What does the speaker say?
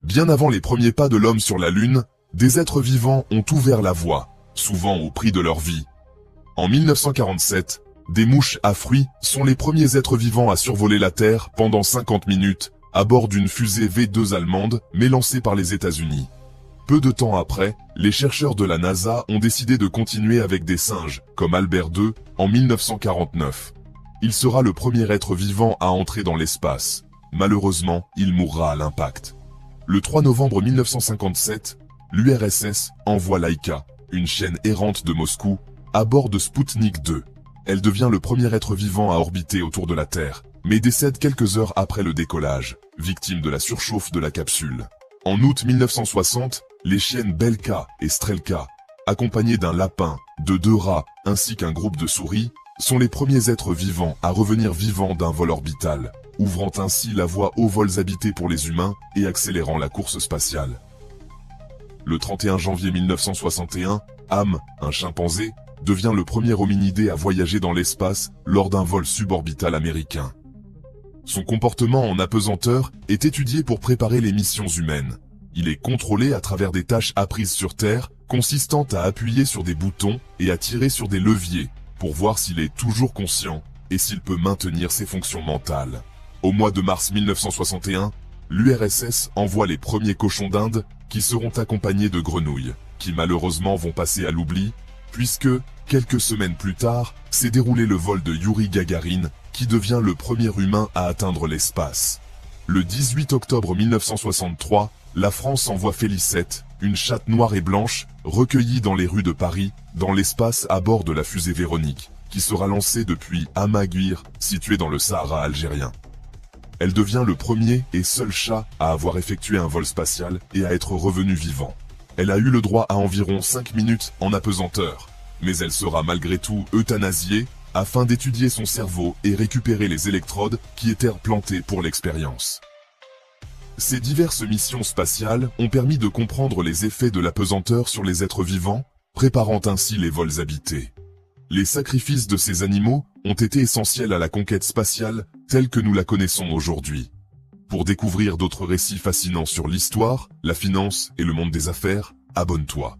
Bien avant les premiers pas de l'homme sur la Lune, des êtres vivants ont ouvert la voie, souvent au prix de leur vie. En 1947, des mouches à fruits sont les premiers êtres vivants à survoler la Terre pendant 50 minutes, à bord d'une fusée V2 allemande, mais lancée par les États-Unis. Peu de temps après, les chercheurs de la NASA ont décidé de continuer avec des singes, comme Albert II, en 1949. Il sera le premier être vivant à entrer dans l'espace. Malheureusement, il mourra à l'impact. Le 3 novembre 1957, l'URSS envoie Laika, une chaîne errante de Moscou, à bord de Sputnik 2. Elle devient le premier être vivant à orbiter autour de la Terre, mais décède quelques heures après le décollage, victime de la surchauffe de la capsule. En août 1960, les chiennes Belka et Strelka, accompagnées d'un lapin, de 2 rats, ainsi qu'un groupe de souris, sont les premiers êtres vivants à revenir vivants d'un vol orbital, ouvrant ainsi la voie aux vols habités pour les humains et accélérant la course spatiale. Le 31 janvier 1961, Ham, un chimpanzé, devient le premier hominidé à voyager dans l'espace lors d'un vol suborbital américain. Son comportement en apesanteur est étudié pour préparer les missions humaines. Il est contrôlé à travers des tâches apprises sur Terre, consistant à appuyer sur des boutons et à tirer sur des leviers, pour voir s'il est toujours conscient et s'il peut maintenir ses fonctions mentales. Au mois de mars 1961, l'URSS envoie les premiers cochons d'Inde qui seront accompagnés de grenouilles, qui malheureusement vont passer à l'oubli, puisque, quelques semaines plus tard, s'est déroulé le vol de Youri Gagarin, qui devient le premier humain à atteindre l'espace. Le 18 octobre 1963, la France envoie Félicette, une chatte noire et blanche, recueillie dans les rues de Paris, dans l'espace à bord de la fusée Véronique, qui sera lancée depuis Amaguir, situé dans le Sahara algérien. Elle devient le premier et seul chat à avoir effectué un vol spatial et à être revenu vivant. Elle a eu le droit à environ 5 minutes en apesanteur, mais elle sera malgré tout euthanasiée afin d'étudier son cerveau et récupérer les électrodes qui étaient plantées pour l'expérience. Ces diverses missions spatiales ont permis de comprendre les effets de l'apesanteur sur les êtres vivants, préparant ainsi les vols habités. Les sacrifices de ces animaux ont été essentiels à la conquête spatiale telle que nous la connaissons aujourd'hui. Pour découvrir d'autres récits fascinants sur l'histoire, la finance et le monde des affaires, abonne-toi.